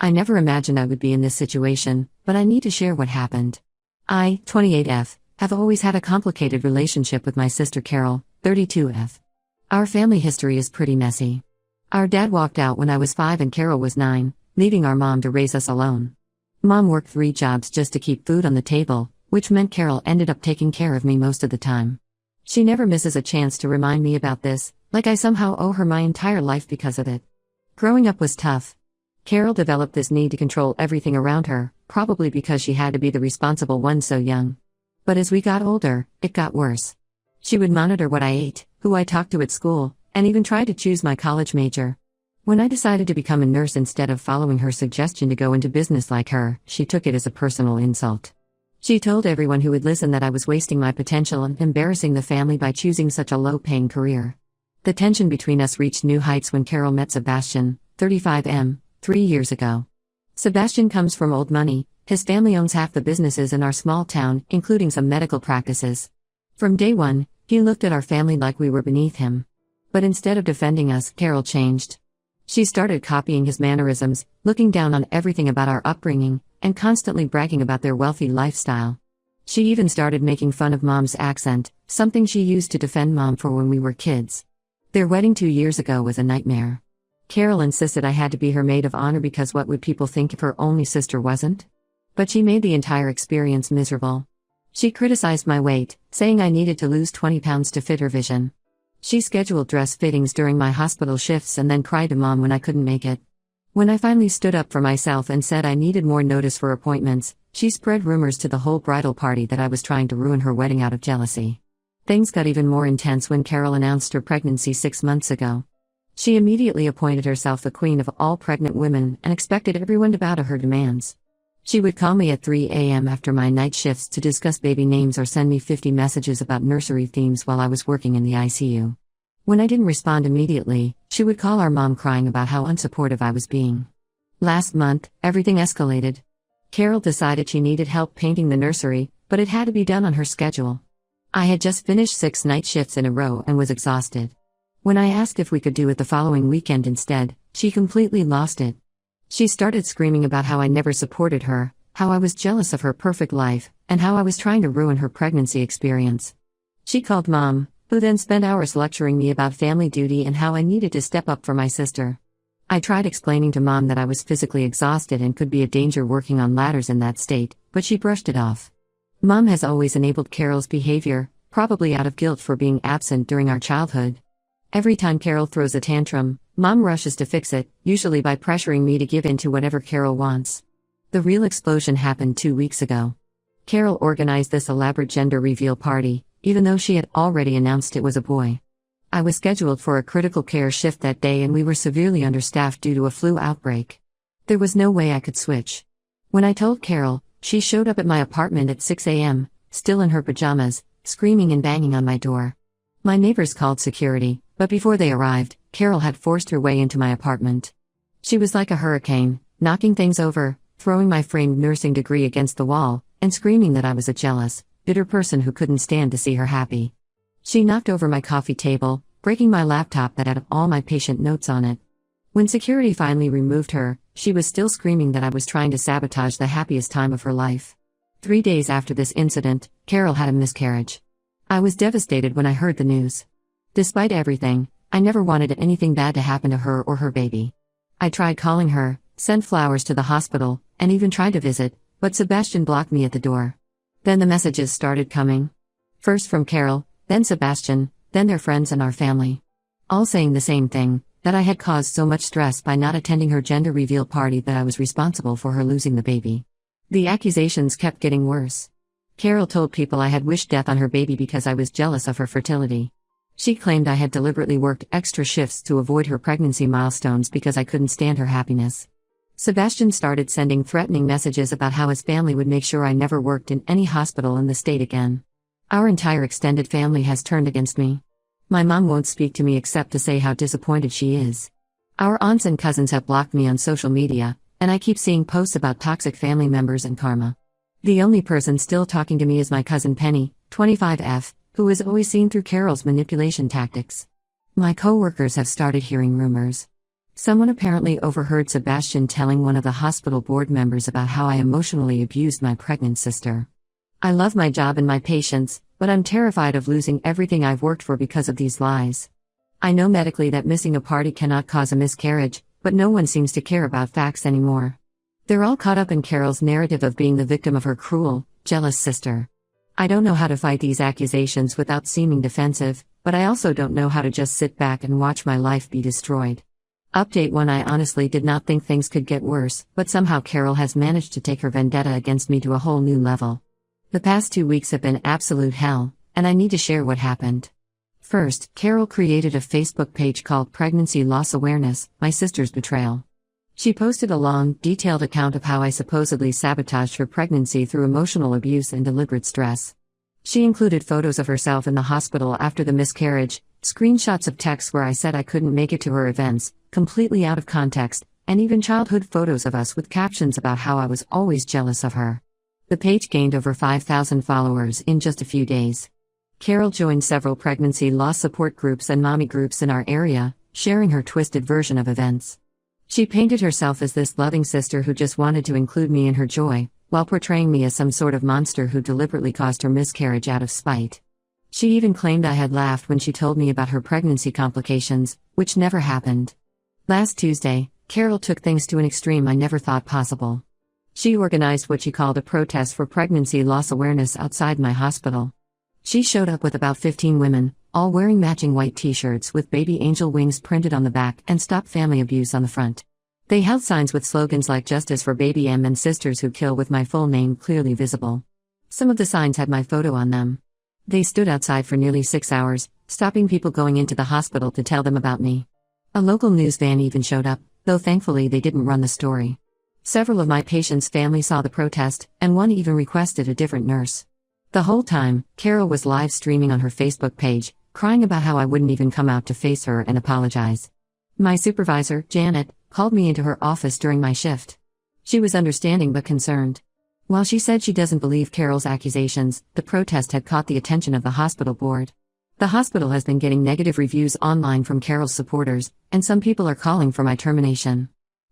I never imagined I would be in this situation, but I need to share what happened. I, 28F, have always had a complicated relationship with my sister Carol, 32F. Our family history is pretty messy. Our dad walked out when I was 5 and Carol was 9, leaving our mom to raise us alone. Mom worked 3 jobs just to keep food on the table, which meant Carol ended up taking care of me most of the time. She never misses a chance to remind me about this, like I somehow owe her my entire life because of it. Growing up was tough. Carol developed this need to control everything around her, probably because she had to be the responsible one so young. But as we got older, it got worse. She would monitor what I ate, who I talked to at school, and even try to choose my college major. When I decided to become a nurse instead of following her suggestion to go into business like her, she took it as a personal insult. She told everyone who would listen that I was wasting my potential and embarrassing the family by choosing such a low-paying career. The tension between us reached new heights when Carol met Sebastian, 35M, 3 years ago. Sebastian comes from old money. His family owns half the businesses in our small town, including some medical practices. From day one, he looked at our family like we were beneath him. But instead of defending us, Carol changed. She started copying his mannerisms, looking down on everything about our upbringing, and constantly bragging about their wealthy lifestyle. She even started making fun of Mom's accent, something she used to defend Mom for when we were kids. Their wedding 2 years ago was a nightmare. Carol insisted I had to be her maid of honor because what would people think if her only sister wasn't? But she made the entire experience miserable. She criticized my weight, saying I needed to lose 20 pounds to fit her vision. She scheduled dress fittings during my hospital shifts and then cried to Mom when I couldn't make it. When I finally stood up for myself and said I needed more notice for appointments, she spread rumors to the whole bridal party that I was trying to ruin her wedding out of jealousy. Things got even more intense when Carol announced her pregnancy 6 months ago. She immediately appointed herself the queen of all pregnant women and expected everyone to bow to her demands. She would call me at 3 a.m. after my night shifts to discuss baby names or send me 50 messages about nursery themes while I was working in the ICU. When I didn't respond immediately, she would call our mom crying about how unsupportive I was being. Last month, everything escalated. Carol decided she needed help painting the nursery, but it had to be done on her schedule. I had just finished 6 night shifts in a row and was exhausted. When I asked if we could do it the following weekend instead, she completely lost it. She started screaming about how I never supported her, how I was jealous of her perfect life, and how I was trying to ruin her pregnancy experience. She called Mom, who then spent hours lecturing me about family duty and how I needed to step up for my sister. I tried explaining to Mom that I was physically exhausted and could be a danger working on ladders in that state, but she brushed it off. Mom has always enabled Carol's behavior, probably out of guilt for being absent during our childhood. Every time Carol throws a tantrum, Mom rushes to fix it, usually by pressuring me to give in to whatever Carol wants. The real explosion happened 2 weeks ago. Carol organized this elaborate gender reveal party, even though she had already announced it was a boy. I was scheduled for a critical care shift that day and we were severely understaffed due to a flu outbreak. There was no way I could switch. When I told Carol, she showed up at my apartment at 6 a.m., still in her pajamas, screaming and banging on my door. My neighbors called security, but before they arrived, Carol had forced her way into my apartment. She was like a hurricane, knocking things over, throwing my framed nursing degree against the wall, and screaming that I was a jealous, bitter person who couldn't stand to see her happy. She knocked over my coffee table, breaking my laptop that had all my patient notes on it. When security finally removed her, she was still screaming that I was trying to sabotage the happiest time of her life. 3 days after this incident, Carol had a miscarriage. I was devastated when I heard the news. Despite everything, I never wanted anything bad to happen to her or her baby. I tried calling her, sent flowers to the hospital, and even tried to visit, but Sebastian blocked me at the door. Then the messages started coming. First from Carol, then Sebastian, then their friends and our family. All saying the same thing, that I had caused so much stress by not attending her gender reveal party that I was responsible for her losing the baby. The accusations kept getting worse. Carol told people I had wished death on her baby because I was jealous of her fertility. She claimed I had deliberately worked extra shifts to avoid her pregnancy milestones because I couldn't stand her happiness. Sebastian started sending threatening messages about how his family would make sure I never worked in any hospital in the state again. Our entire extended family has turned against me. My mom won't speak to me except to say how disappointed she is. Our aunts and cousins have blocked me on social media, and I keep seeing posts about toxic family members and karma. The only person still talking to me is my cousin Penny, 25F, who is always seen through Carol's manipulation tactics. My coworkers have started hearing rumors. Someone apparently overheard Sebastian telling one of the hospital board members about how I emotionally abused my pregnant sister. I love my job and my patients, but I'm terrified of losing everything I've worked for because of these lies. I know medically that missing a party cannot cause a miscarriage, but no one seems to care about facts anymore. They're all caught up in Carol's narrative of being the victim of her cruel, jealous sister. I don't know how to fight these accusations without seeming defensive, but I also don't know how to just sit back and watch my life be destroyed. Update 1: I honestly did not think things could get worse, but somehow Carol has managed to take her vendetta against me to a whole new level. The past 2 weeks have been absolute hell, and I need to share what happened. First, Carol created a Facebook page called Pregnancy Loss Awareness, My Sister's Betrayal. She posted a long, detailed account of how I supposedly sabotaged her pregnancy through emotional abuse and deliberate stress. She included photos of herself in the hospital after the miscarriage, screenshots of texts where I said I couldn't make it to her events, completely out of context, and even childhood photos of us with captions about how I was always jealous of her. The page gained over 5,000 followers in just a few days. Carol joined several pregnancy loss support groups and mommy groups in our area, sharing her twisted version of events. She painted herself as this loving sister who just wanted to include me in her joy, while portraying me as some sort of monster who deliberately caused her miscarriage out of spite. She even claimed I had laughed when she told me about her pregnancy complications, which never happened. Last Tuesday, Carol took things to an extreme I never thought possible. She organized what she called a protest for pregnancy loss awareness outside my hospital. She showed up with about 15 women, all wearing matching white t-shirts with baby angel wings printed on the back and Stop Family Abuse on the front. They held signs with slogans like Justice for Baby M and Sisters Who Kill with my full name clearly visible. Some of the signs had my photo on them. They stood outside for nearly 6 hours, stopping people going into the hospital to tell them about me. A local news van even showed up, though thankfully they didn't run the story. Several of my patients' family saw the protest, and one even requested a different nurse. The whole time, Carol was live streaming on her Facebook page, crying about how I wouldn't even come out to face her and apologize. My supervisor, Janet, called me into her office during my shift. She was understanding but concerned. While she said she doesn't believe Carol's accusations, the protest had caught the attention of the hospital board. The hospital has been getting negative reviews online from Carol's supporters, and some people are calling for my termination.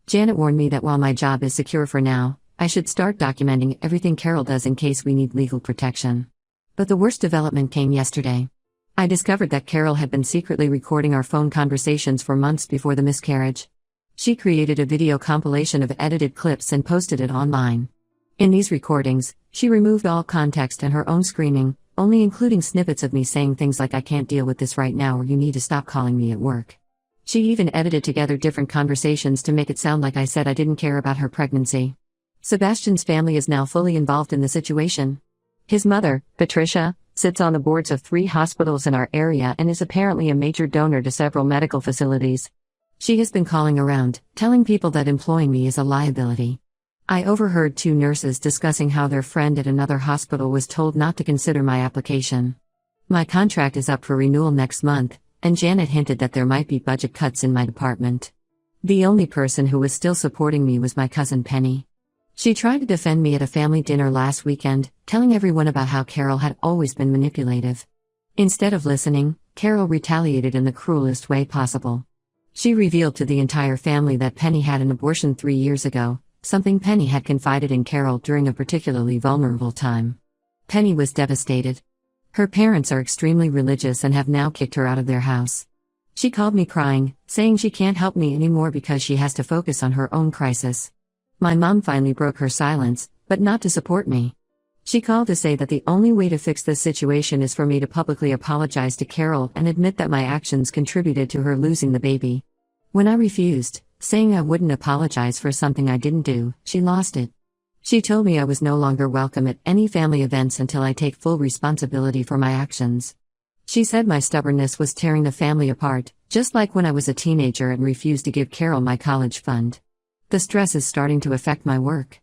Janet warned me that while my job is secure for now, I should start documenting everything Carol does in case we need legal protection. But the worst development came yesterday. I discovered that Carol had been secretly recording our phone conversations for months before the miscarriage. She created a video compilation of edited clips and posted it online. In these recordings, she removed all context and her own screaming, only including snippets of me saying things like "I can't deal with this right now" or "you need to stop calling me at work." She even edited together different conversations to make it sound like I said I didn't care about her pregnancy. Sebastian's family is now fully involved in the situation. His mother, Patricia, sits on the boards of 3 hospitals in our area and is apparently a major donor to several medical facilities. She has been calling around, telling people that employing me is a liability. I overheard 2 nurses discussing how their friend at another hospital was told not to consider my application. My contract is up for renewal next month, and Janet hinted that there might be budget cuts in my department. The only person who was still supporting me was my cousin Penny. She tried to defend me at a family dinner last weekend, telling everyone about how Carol had always been manipulative. Instead of listening, Carol retaliated in the cruelest way possible. She revealed to the entire family that Penny had an abortion 3 years ago, something Penny had confided in Carol during a particularly vulnerable time. Penny was devastated. Her parents are extremely religious and have now kicked her out of their house. She called me crying, saying she can't help me anymore because she has to focus on her own crisis. My mom finally broke her silence, but not to support me. She called to say that the only way to fix this situation is for me to publicly apologize to Carol and admit that my actions contributed to her losing the baby. When I refused, saying I wouldn't apologize for something I didn't do, she lost it. She told me I was no longer welcome at any family events until I take full responsibility for my actions. She said my stubbornness was tearing the family apart, just like when I was a teenager and refused to give Carol my college fund. The stress is starting to affect my work.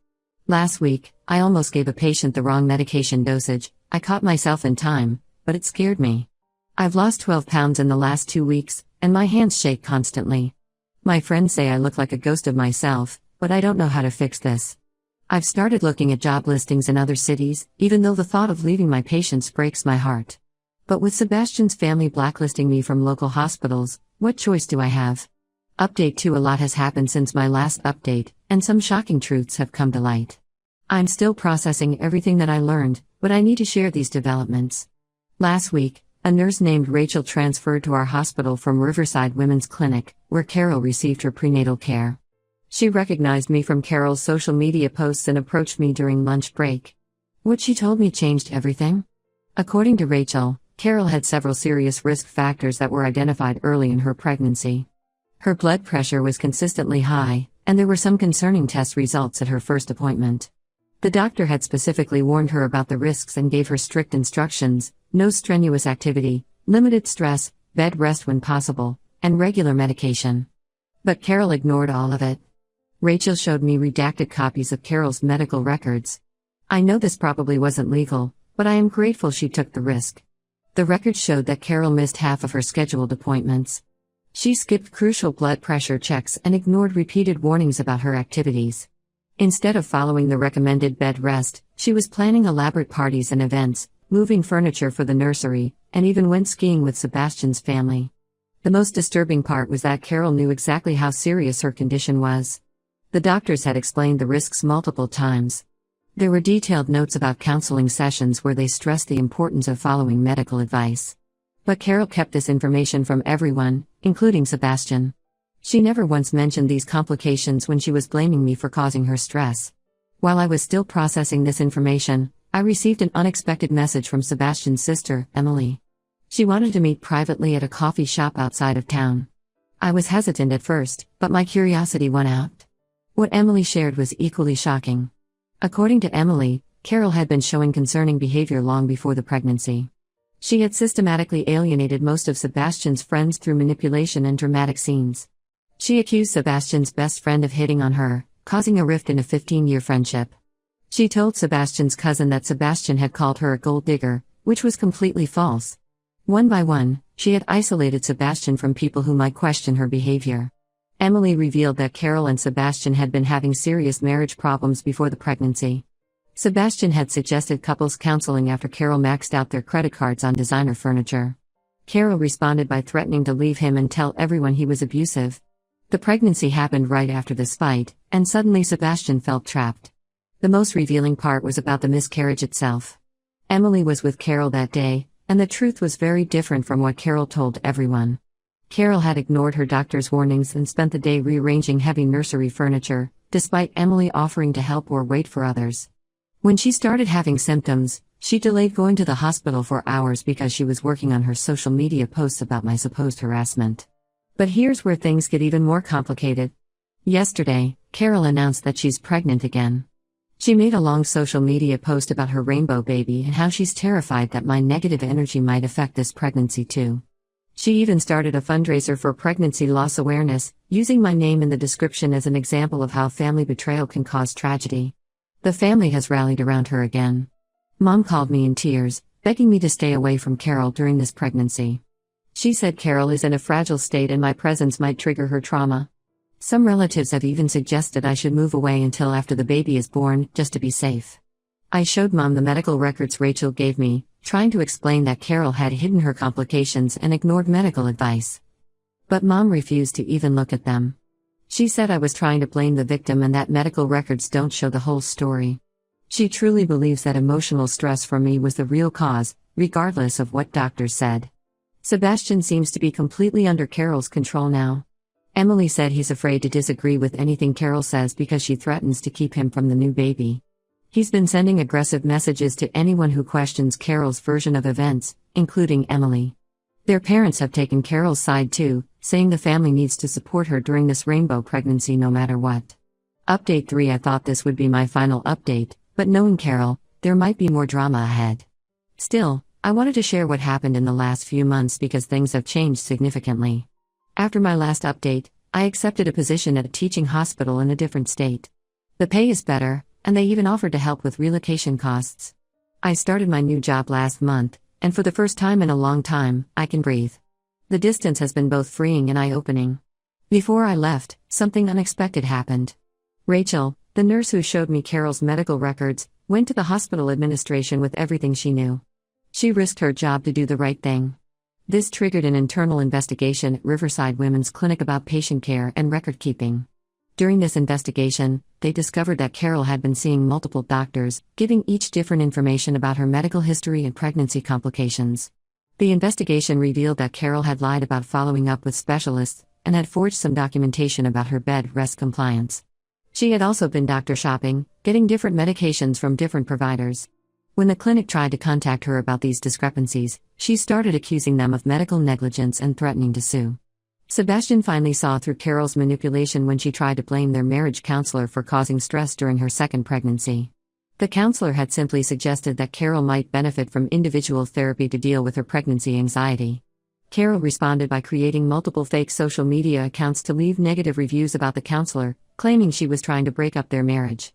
Last week, I almost gave a patient the wrong medication dosage. I caught myself in time, but it scared me. I've lost 12 pounds in the last 2 weeks, and my hands shake constantly. My friends say I look like a ghost of myself, but I don't know how to fix this. I've started looking at job listings in other cities, even though the thought of leaving my patients breaks my heart. But with Sebastian's family blacklisting me from local hospitals, what choice do I have? Update 2: A lot has happened since my last update, and some shocking truths have come to light. I'm still processing everything that I learned, but I need to share these developments. Last week, a nurse named Rachel transferred to our hospital from Riverside Women's Clinic, where Carol received her prenatal care. She recognized me from Carol's social media posts and approached me during lunch break. What she told me changed everything. According to Rachel, Carol had several serious risk factors that were identified early in her pregnancy. Her blood pressure was consistently high, and there were some concerning test results at her first appointment. The doctor had specifically warned her about the risks and gave her strict instructions: no strenuous activity, limited stress, bed rest when possible, and regular medication. But Carol ignored all of it. Rachel showed me redacted copies of Carol's medical records. I know this probably wasn't legal, but I am grateful she took the risk. The records showed that Carol missed half of her scheduled appointments. She skipped crucial blood pressure checks and ignored repeated warnings about her activities. Instead of following the recommended bed rest, she was planning elaborate parties and events, moving furniture for the nursery, and even went skiing with Sebastian's family. The most disturbing part was that Carol knew exactly how serious her condition was. The doctors had explained the risks multiple times. There were detailed notes about counseling sessions where they stressed the importance of following medical advice. But Carol kept this information from everyone, including Sebastian. She never once mentioned these complications when she was blaming me for causing her stress. While I was still processing this information, I received an unexpected message from Sebastian's sister, Emily. She wanted to meet privately at a coffee shop outside of town. I was hesitant at first, but my curiosity won out. What Emily shared was equally shocking. According to Emily, Carol had been showing concerning behavior long before the pregnancy. She had systematically alienated most of Sebastian's friends through manipulation and dramatic scenes. She accused Sebastian's best friend of hitting on her, causing a rift in a 15-year friendship. She told Sebastian's cousin that Sebastian had called her a gold digger, which was completely false. One by one, she had isolated Sebastian from people who might question her behavior. Emily revealed that Carol and Sebastian had been having serious marriage problems before the pregnancy. Sebastian had suggested couples counseling after Carol maxed out their credit cards on designer furniture. Carol responded by threatening to leave him and tell everyone he was abusive. The pregnancy happened right after this fight, and suddenly Sebastian felt trapped. The most revealing part was about the miscarriage itself. Emily was with Carol that day, and the truth was very different from what Carol told everyone. Carol had ignored her doctor's warnings and spent the day rearranging heavy nursery furniture, despite Emily offering to help or wait for others. When she started having symptoms, she delayed going to the hospital for hours because she was working on her social media posts about my supposed harassment. But here's where things get even more complicated. Yesterday, Carol announced that she's pregnant again. She made a long social media post about her rainbow baby and how she's terrified that my negative energy might affect this pregnancy too. She even started a fundraiser for pregnancy loss awareness, using my name in the description as an example of how family betrayal can cause tragedy. The family has rallied around her again. Mom called me in tears, begging me to stay away from Carol during this pregnancy. She said Carol is in a fragile state and my presence might trigger her trauma. Some relatives have even suggested I should move away until after the baby is born, just to be safe. I showed Mom the medical records Rachel gave me, trying to explain that Carol had hidden her complications and ignored medical advice. But Mom refused to even look at them. She said I was trying to blame the victim and that medical records don't show the whole story. She truly believes that emotional stress from me was the real cause, regardless of what doctors said. Sebastian seems to be completely under Carol's control now. Emily said he's afraid to disagree with anything Carol says because she threatens to keep him from the new baby. He's been sending aggressive messages to anyone who questions Carol's version of events, including Emily. Their parents have taken Carol's side too, saying the family needs to support her during this rainbow pregnancy no matter what. Update 3: I thought this would be my final update, but knowing Carol, there might be more drama ahead. Still, I wanted to share what happened in the last few months because things have changed significantly. After my last update, I accepted a position at a teaching hospital in a different state. The pay is better, and they even offered to help with relocation costs. I started my new job last month, and for the first time in a long time, I can breathe. The distance has been both freeing and eye-opening. Before I left, something unexpected happened. Rachel, the nurse who showed me Carol's medical records, went to the hospital administration with everything she knew. She risked her job to do the right thing. This triggered an internal investigation at Riverside Women's Clinic about patient care and record keeping. During this investigation, they discovered that Carol had been seeing multiple doctors, giving each different information about her medical history and pregnancy complications. The investigation revealed that Carol had lied about following up with specialists and had forged some documentation about her bed rest compliance. She had also been doctor shopping, getting different medications from different providers. When the clinic tried to contact her about these discrepancies, she started accusing them of medical negligence and threatening to sue. Sebastian finally saw through Carol's manipulation when she tried to blame their marriage counselor for causing stress during her second pregnancy. The counselor had simply suggested that Carol might benefit from individual therapy to deal with her pregnancy anxiety. Carol responded by creating multiple fake social media accounts to leave negative reviews about the counselor, claiming she was trying to break up their marriage.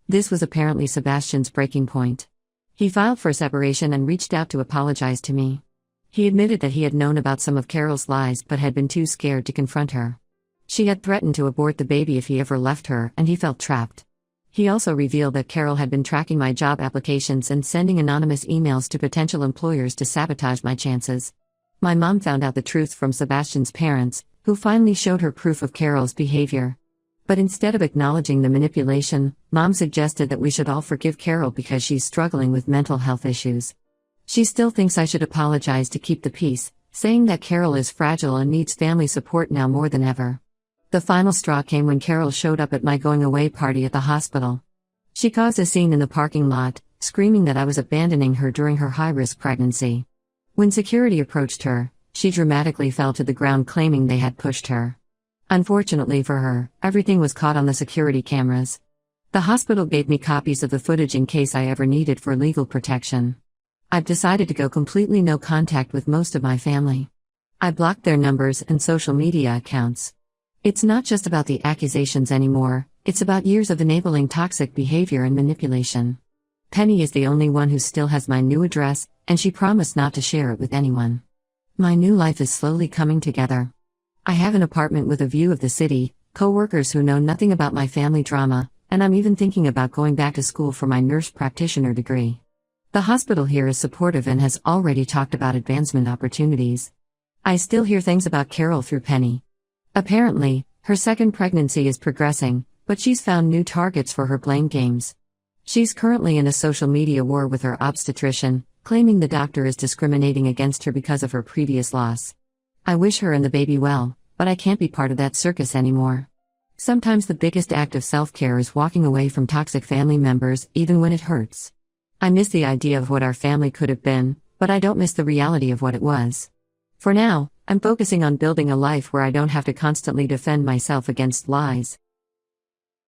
This was apparently Sebastian's breaking point. He filed for separation and reached out to apologize to me. He admitted that he had known about some of Carol's lies but had been too scared to confront her. She had threatened to abort the baby if he ever left her, and he felt trapped. He also revealed that Carol had been tracking my job applications and sending anonymous emails to potential employers to sabotage my chances. My mom found out the truth from Sebastian's parents, who finally showed her proof of Carol's behavior. But instead of acknowledging the manipulation, Mom suggested that we should all forgive Carol because she's struggling with mental health issues. She still thinks I should apologize to keep the peace, saying that Carol is fragile and needs family support now more than ever. The final straw came when Carol showed up at my going-away party at the hospital. She caused a scene in the parking lot, screaming that I was abandoning her during her high-risk pregnancy. When security approached her, she dramatically fell to the ground claiming they had pushed her. Unfortunately for her, everything was caught on the security cameras. The hospital gave me copies of the footage in case I ever needed for legal protection. I've decided to go completely no contact with most of my family. I blocked their numbers and social media accounts. It's not just about the accusations anymore, it's about years of enabling toxic behavior and manipulation. Penny is the only one who still has my new address, and she promised not to share it with anyone. My new life is slowly coming together. I have an apartment with a view of the city, co-workers who know nothing about my family drama, and I'm even thinking about going back to school for my nurse practitioner degree. The hospital here is supportive and has already talked about advancement opportunities. I still hear things about Carol through Penny. Apparently, her second pregnancy is progressing, but she's found new targets for her blame games. She's currently in a social media war with her obstetrician, claiming the doctor is discriminating against her because of her previous loss. I wish her and the baby well, but I can't be part of that circus anymore. Sometimes the biggest act of self-care is walking away from toxic family members, even when it hurts. I miss the idea of what our family could have been, but I don't miss the reality of what it was. For now, I'm focusing on building a life where I don't have to constantly defend myself against lies.